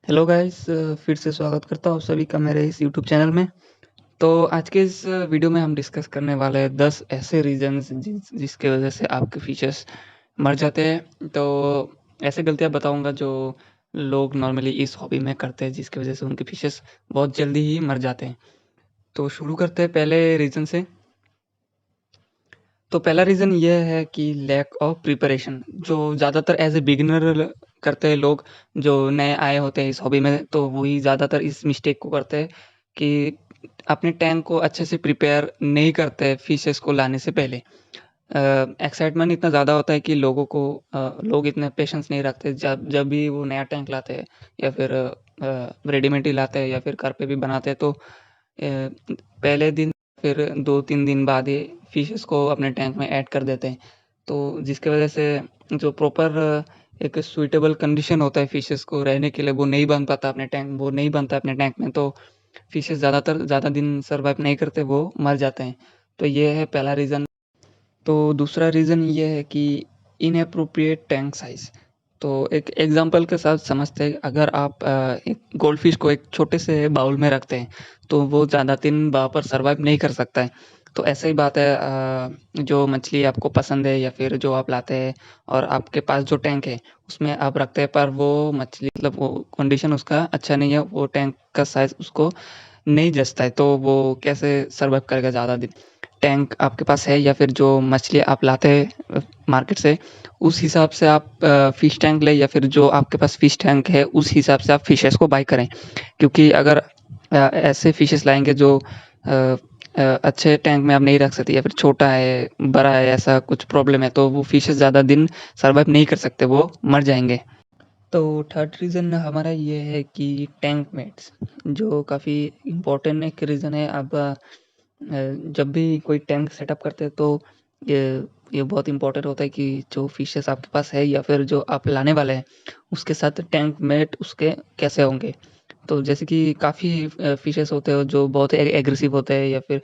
Hello guys, फिर से स्वागत करता हूँ सभी का मेरे इस यूट्यूब चैनल में। तो आज के इस वीडियो में हम डिस्कस करने वाले हैं 10 ऐसे रीज़न्स जिसके वज़ह से आपके फ़िशेस मर जाते हैं। तो ऐसे गलतियाँ बताऊँगा जो लोग नॉर्मली इस हॉबी में करते हैं जिसकी वज़ह से उनके फ़िशेस बहुत जल्दी ही मर जाते हैं। तो शुरू करते हैं पहले रीज़न से। तो पहला रीज़न ये है कि लैक ऑफ प्रिपरेशन जो ज़्यादातर एज़ ए बिगिनर करते हैं लोग, जो नए आए होते हैं इस हॉबी में, तो वही ज़्यादातर इस मिस्टेक को करते हैं कि अपने टैंक को अच्छे से प्रिपेयर नहीं करते फिशेस को लाने से पहले। एक्साइटमेंट इतना ज़्यादा होता है कि लोग इतने पेशेंस नहीं रखते जब जब भी वो नया टैंक लाते हैं या फिर रेडीमेड ही लाते हैं या फिर घर पे भी बनाते हैं, तो पहले दिन फिर 2-3 दिन बाद ही फिशेस को अपने टैंक में ऐड कर देते हैं। तो जिसकी वज़ह से जो प्रॉपर एक सूटेबल कंडीशन होता है फिशेस को रहने के लिए, वो नहीं बनता अपने टैंक में, तो फिशेस ज़्यादातर ज़्यादा दिन सर्वाइव नहीं करते, वो मर जाते हैं। तो ये है पहला रीज़न। तो दूसरा रीज़न ये है कि इनएप्रोप्रिएट टैंक साइज़। तो एक एग्ज़ाम्पल के साथ समझते हैं, अगर आप एक गोल्डफ़िश को एक छोटे से बाउल में रखते हैं, तो वो ज़्यादा दिन वहाँ पर सर्वाइव नहीं कर सकता है। तो ऐसा ही बात है, जो मछली आपको पसंद है या फिर जो आप लाते हैं और आपके पास जो टैंक है, उसमें आप रखते हैं, पर वो मछली मतलब वो कंडीशन उसका अच्छा नहीं है, वो टैंक का साइज़ उसको नहीं जचता है, तो वो कैसे सर्वाइव करेगा ज़्यादा दिन। टैंक आपके पास है या फिर जो मछली आप लाते हैं मार्केट से, उस हिसाब से आप फ़िश टैंक लें, या फिर जो आपके पास फ़िश टैंक है उस हिसाब से आप फ़िशेस को बाय करें। क्योंकि अगर ऐसे फ़िशेस लाएँगे जो अच्छे टैंक में आप नहीं रख सकते, या फिर छोटा है, बड़ा है, ऐसा कुछ प्रॉब्लम है, तो वो फ़िशेस ज़्यादा दिन सर्वाइव नहीं कर सकते, वो मर जाएँगे। तो थर्ड रीज़न हमारा ये है कि टैंक मेट्स, जो काफ़ी इम्पोर्टेंट एक रीज़न है। अब जब भी कोई टैंक सेटअप करते हैं, तो ये ये बहुत इम्पोर्टेंट होता है कि जो फिशेस आपके पास है या फिर जो आप लाने वाले हैं, उसके साथ टैंक मेट उसके कैसे होंगे। तो जैसे कि काफ़ी फिशेस होते हैं जो बहुत एग्रेसिव होते हैं, या फिर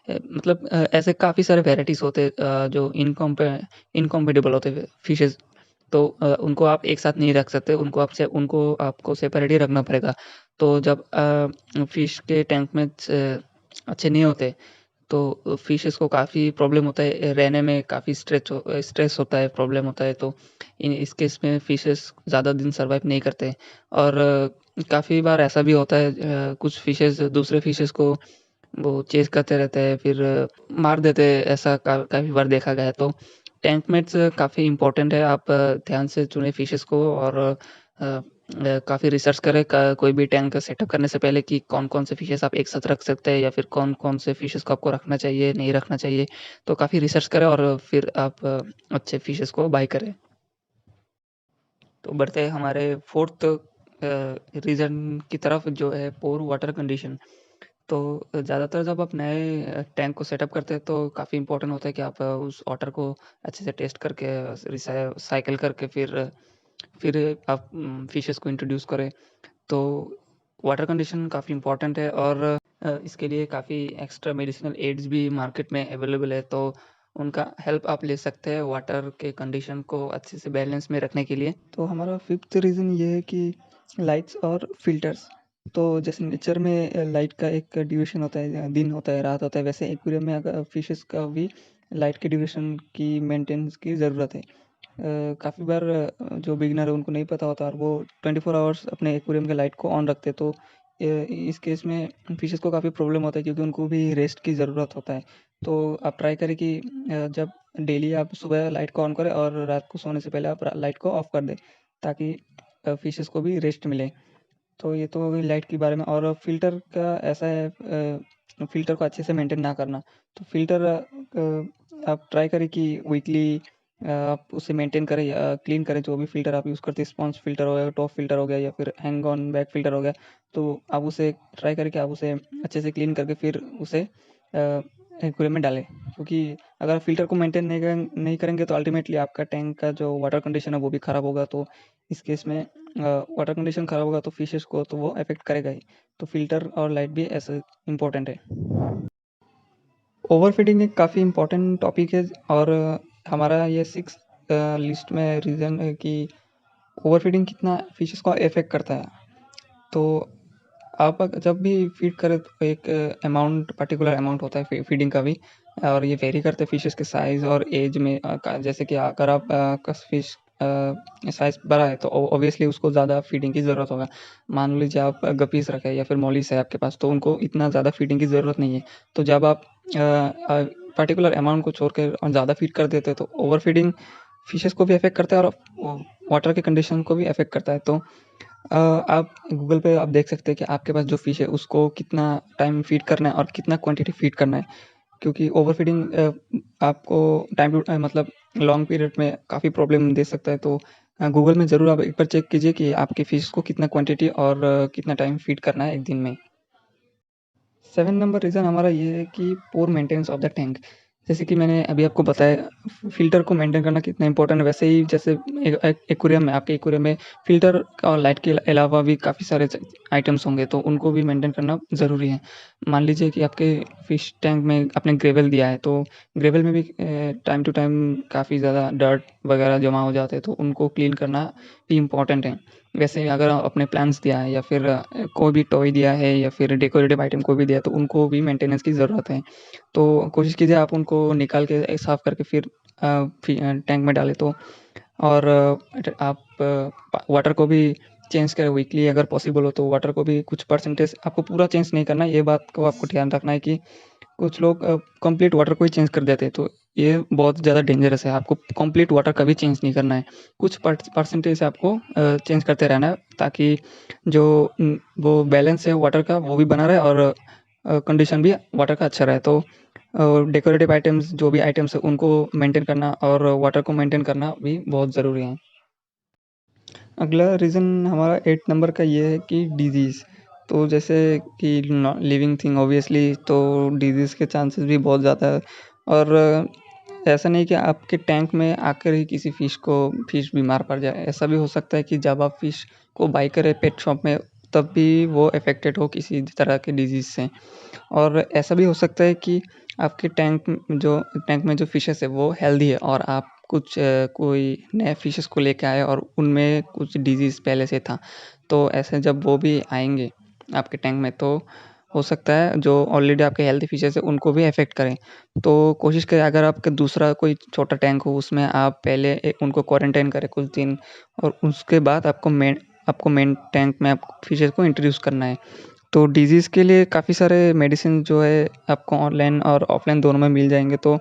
मतलब ऐसे काफ़ी सारे वैराइटीज़ होते हैं जो इनकॉम्पेटिबल होते हैं फिशेस। तो उनको आप एक साथ नहीं रख सकते, उनको आपको सेपरेट ही रखना पड़ेगा। तो जब फिश के टैंक में अच्छे नहीं होते, तो फिशेस को काफ़ी प्रॉब्लम होता है रहने में, काफ़ी स्ट्रेस होता है, प्रॉब्लम होता है। तो इस केस में फिशेस ज़्यादा दिन सर्वाइव नहीं करते। और काफ़ी बार ऐसा भी होता है, कुछ फिशेस दूसरे फिशेस को वो चेज़ करते रहते हैं, फिर मार देते हैं, ऐसा काफ़ी बार देखा गया है। तो टैंक मेट्स काफ़ी इम्पोर्टेंट है, आप ध्यान से चुनें फिशेस को, और काफ़ी रिसर्च करें कोई भी टैंक सेटअप करने से पहले कि कौन-कौन से फिशेस आप एक साथ रख सकते हैं, या फिर कौन-कौन से फिशेस को आपको रखना चाहिए, नहीं रखना चाहिए। तो काफ़ी रिसर्च करें और फिर आप अच्छे फिशेस को बाय करें। तो बढ़ते हैं हमारे फोर्थ रीज़न की तरफ, जो है पुअर वाटर कंडीशन। तो ज़्यादातर जब आप नए टैंक को सेटअप करते हैं, तो काफ़ी इम्पोर्टेंट होता है कि आप उस वाटर को अच्छे से टेस्ट करके साइकिल करके फिर आप फिशेस को इंट्रोड्यूस करें। तो वाटर कंडीशन काफ़ी इम्पोर्टेंट है, और इसके लिए काफ़ी एक्स्ट्रा मेडिसिनल एड्स भी मार्केट में अवेलेबल है, तो उनका हेल्प आप ले सकते हैं वाटर के कंडीशन को अच्छे से बैलेंस में रखने के लिए। तो हमारा फिफ्थ रीज़न ये है कि लाइट्स और फिल्टर्स। तो जैसे नेचर में लाइट का एक ड्यूरेशन होता है, दिन होता है, रात होता है, वैसे एक्वेरियम में अगर फिशेस का भी लाइट के ड्यूरेशन की मेंटेनेंस की ज़रूरत है। काफ़ी बार जो बिगिनर है उनको नहीं पता होता, और वो 24 आवर्स अपने एक्वेरियम के लाइट को ऑन रखते हैं, तो इस केस में फिशेस को काफ़ी प्रॉब्लम होता है, क्योंकि उनको भी रेस्ट की ज़रूरत होता है। तो आप ट्राई करें कि जब डेली आप सुबह लाइट को ऑन करें और रात को सोने से पहले आप लाइट को ऑफ कर दें, ताकि फिशेस को भी रेस्ट मिले। तो ये तो हो गई लाइट के बारे में। और फ़िल्टर का ऐसा है, फ़िल्टर को अच्छे से मेंटेन ना करना। तो फ़िल्टर आप ट्राई करें कि वीकली आप उसे मेंटेन करें या क्लीन करें, जो भी फ़िल्टर आप यूज़ करते हैं, स्पॉन्ज फ़िल्टर हो गया, टॉप फ़िल्टर हो गया, या फिर हैंग ऑन बैक फ़िल्टर हो गया। तो आप उसे ट्राई करें कि आप उसे अच्छे से क्लीन करके फिर उसे एक्वेरियम में डालें। क्योंकि अगर आप फ़िल्टर को मेंटेन नहीं करेंगे, तो अल्टीमेटली आपका टैंक का जो वाटर कंडीशन है वो भी ख़राब होगा। तो इस केस में वाटर कंडीशन ख़राब होगा तो फिशेस को तो वो अफेक्ट करेगा ही। तो फ़िल्टर और लाइट भी ऐसे इम्पोर्टेंट है। ओवरफीडिंग एक काफ़ी इम्पोर्टेंट टॉपिक है, और हमारा ये 6 लिस्ट में रीज़न है कि ओवरफीडिंग कितना फिशेस को अफेक्ट करता है। तो आप जब भी फ़ीड करें तो एक पर्टिकुलर अमाउंट होता है फ़ीडिंग का भी, और ये वेरी करता है फ़िशेज़ के साइज़ और ऐज में। जैसे कि अगर आप का फ़िश साइज़ बड़ा है तो ऑब्वियसली उसको ज़्यादा फ़ीडिंग की ज़रूरत होगा। मान लीजिए आप गप्पीज़ रखे हैं या फिर मॉलिस है आपके पास, तो उनको इतना ज़्यादा फ़ीडिंग की ज़रूरत नहीं है। तो जब आप पर्टिकुलर अमाउंट को छोड़ के और ज़्यादा फ़ीड कर देते हैं तो ओवर फ़ीडिंग फ़िशेज़ को भी अफ़ेक्ट करता है और वाटर की कंडीशन को भी अफ़ेक्ट करता है। तो आप गूगल पे आप देख सकते हैं कि आपके पास जो फ़िश है उसको कितना टाइम फ़ीड करना है और कितना क्वांटिटी फ़ीड करना है। क्योंकि ओवरफ़ीडिंग आपको टाइम टू टाइम मतलब लॉन्ग पीरियड में काफ़ी प्रॉब्लम दे सकता है। तो गूगल में ज़रूर आप एक बार चेक कीजिए कि आपकी फ़िश को कितना क्वांटिटी और कितना टाइम फ़ीड करना है 1 दिन में। 7 नंबर रीज़न हमारा ये है कि poor maintenance of the tank. जैसे कि मैंने अभी आपको बताया फ़िल्टर को मेंटेन करना कितना इम्पोर्टेंट है, वैसे ही जैसे एक्वेरियम में आपके एक्वेरियम में फ़िल्टर और लाइट के अलावा भी काफ़ी सारे आइटम्स होंगे, तो उनको भी मेंटेन करना ज़रूरी है। मान लीजिए कि आपके फ़िश टैंक में आपने ग्रेवल दिया है, तो ग्रेवल में भी टाइम टू टाइम काफ़ी ज़्यादा डर्ट वगैरह जमा हो जाते हैं, तो उनको क्लीन करना भी इम्पोर्टेंट है। वैसे ही अगर आपने प्लांट्स दिया है या फिर कोई भी टॉय दिया है या फिर डेकोरेटिव आइटम कोई भी दिया है, तो उनको भी मेंटेनेंस की ज़रूरत है। तो कोशिश कीजिए आप उनको निकाल के साफ़ करके फिर टैंक में डालें तो। और आप वाटर को भी चेंज करें वीकली अगर पॉसिबल हो तो। वाटर को भी कुछ परसेंटेज आपको पूरा चेंज नहीं करना है, ये बात को आपको ध्यान रखना है कि कुछ लोग कंप्लीट वाटर को ही चेंज कर देते हैं, तो ये बहुत ज़्यादा डेंजरस है। आपको कंप्लीट वाटर कभी चेंज नहीं करना है। कुछ परसेंटेज आपको चेंज करते रहना है, ताकि जो वो बैलेंस है वाटर का वो भी बना रहे और कंडीशन भी वाटर का अच्छा रहे। तो डेकोरेटिव आइटम्स जो भी आइटम्स हैं उनको मेंटेन करना और वाटर को मेंटेन करना भी बहुत ज़रूरी है। अगला रीज़न हमारा 8 नंबर का ये है कि डिज़ीज़। तो जैसे कि लिविंग थिंग ऑब्वियसली, तो डिज़ीज़ के चांसेस भी बहुत ज़्यादा है। और ऐसा नहीं कि आपके टैंक में आकर ही किसी फ़िश बीमार पड़ जाए। ऐसा भी हो सकता है कि जब आप फ़िश को बाय करें पेट शॉप में, तब भी वो अफ़ेक्टेड हो किसी तरह के डिज़ीज़ से। और ऐसा भी हो सकता है कि आपके टैंक में जो फ़िशेज़ है वो हेल्दी है और आप कोई नए फ़िशेज़ को लेके आए और उनमें कुछ डिज़ीज़ पहले से था। तो ऐसे जब वो भी आएँगे आपके टैंक में, तो हो सकता है जो ऑलरेडी आपके हेल्दी फ़िशेज़ हैं उनको भी अफ़ेक्ट करें। तो कोशिश करें अगर आपका दूसरा कोई छोटा टैंक हो उसमें आप पहले उनको क्वारंटाइन करें कुछ दिन, और उसके बाद आपको मेन टैंक में आप फ़िशेज़ को इंट्रोड्यूस करना है। तो डिज़ीज़ के लिए काफ़ी सारे मेडिसिन जो है आपको ऑनलाइन और ऑफ़लाइन दोनों में मिल जाएँगे। तो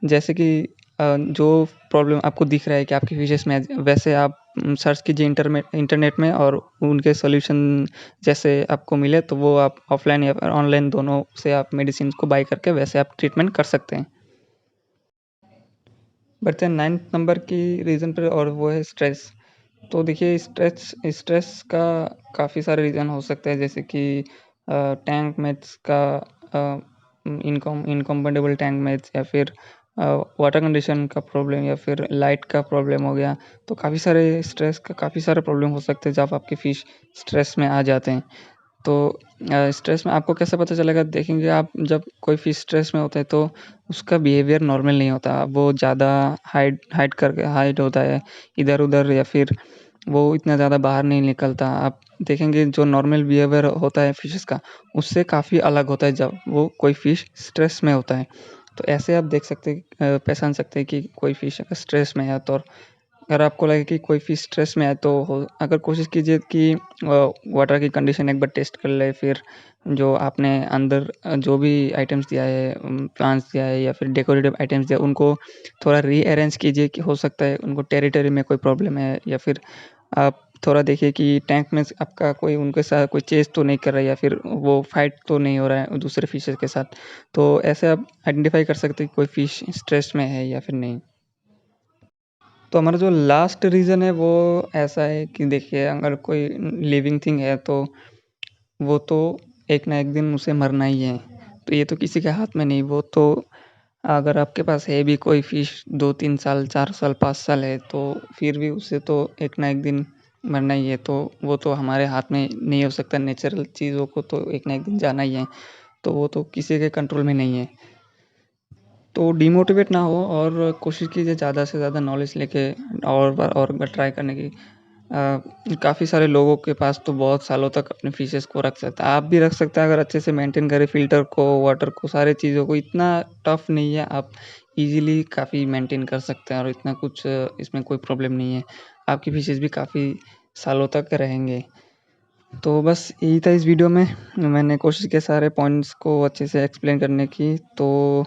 जैसे कि जो प्रॉब्लम आपको दिख रहा है कि आपकी फ़िशेज़ में, वैसे आप सर्च कीजिए इंटरनेट में और उनके सॉल्यूशन जैसे आपको मिले तो वो आप ऑफ़लाइन या फिर ऑनलाइन दोनों से आप मेडिसिन को बाय करके वैसे आप ट्रीटमेंट कर सकते हैं। बढ़ते हैं 9th नंबर की रीज़न पे, और वो है स्ट्रेस। तो देखिए स्ट्रेस का काफ़ी सारे रीज़न हो सकते हैं, जैसे कि टैंक मेट्स का अ, इनकम्पेटिबल टैंक मेट्स, या फिर वाटर कंडीशन का प्रॉब्लम, या फिर लाइट का प्रॉब्लम हो गया। तो काफ़ी सारे प्रॉब्लम हो सकते हैं जब आपके फ़िश स्ट्रेस में आ जाते हैं। तो स्ट्रेस में आपको कैसे पता चलेगा? देखेंगे आप, जब कोई फ़िश स्ट्रेस में होता है तो उसका बिहेवियर नॉर्मल नहीं होता। वो ज़्यादा हाइड होता है इधर-उधर, या फिर वो इतना ज़्यादा बाहर नहीं निकलता। आप देखेंगे जो नॉर्मल बिहेवियर होता है फ़िशेज़ का, उससे काफ़ी अलग होता है जब वो कोई फ़िश स्ट्रेस में होता है। तो ऐसे आप देख सकते हैं, पहचान सकते हैं कि कोई फ़िश अगर स्ट्रेस में है। तो अगर आपको लगे कि कोई फ़िश स्ट्रेस में है तो अगर कोशिश कीजिए कि वाटर की कंडीशन एक बार टेस्ट कर लें। फिर जो आपने अंदर जो भी आइटम्स दिया है, प्लांट्स दिया है या फिर डेकोरेटिव आइटम्स दिया, उनको थोड़ा रीअरेंज कीजिए कि हो सकता है उनको टेरिटरी में कोई प्रॉब्लम है, या फिर आप थोड़ा देखिए कि टैंक में आपका कोई उनके साथ कोई चेज़ तो नहीं कर रहा है, या फिर वो फाइट तो नहीं हो रहा है दूसरे फ़िशेज़ के साथ। तो ऐसे आप आइडेंटिफ़ाई कर सकते हैं कि कोई फ़िश स्ट्रेस में है या फिर नहीं। तो हमारा जो लास्ट रीज़न है वो ऐसा है कि देखिए, अगर कोई लिविंग थिंग है तो वो तो एक ना एक दिन उसे मरना ही है। तो ये तो किसी के हाथ में नहीं। वो तो अगर आपके पास है भी कोई फ़िश 2-3 साल, 4 साल, 5 साल है, तो फिर भी उसे तो एक ना एक दिन मरना ही है। तो वो तो हमारे हाथ में नहीं हो सकता, नेचुरल चीज़ों को तो एक ना एक दिन जाना ही है। तो वो तो किसी के कंट्रोल में नहीं है। तो डिमोटिवेट ना हो और कोशिश कीजिए ज़्यादा से ज़्यादा नॉलेज लेके और बार ट्राई करने की। काफ़ी सारे लोगों के पास तो बहुत सालों तक अपने फिशेज़ को रख सकता है। आप भी रख सकते हैं अगर अच्छे से मेंटेन करें फ़िल्टर को, वाटर को, सारी चीज़ों को। इतना टफ़ नहीं है, आप ईज़िली काफ़ी मेंटेन कर सकते हैं और इतना कुछ इसमें कोई प्रॉब्लम नहीं है। आपकी फिशेज़ भी काफ़ी सालों तक रहेंगे। तो बस यही था इस वीडियो में। मैंने कोशिश की सारे पॉइंट्स को अच्छे से एक्सप्लेन करने की। तो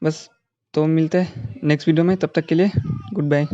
बस, तो मिलते हैं नेक्स्ट वीडियो में, तब तक के लिए गुड बाय।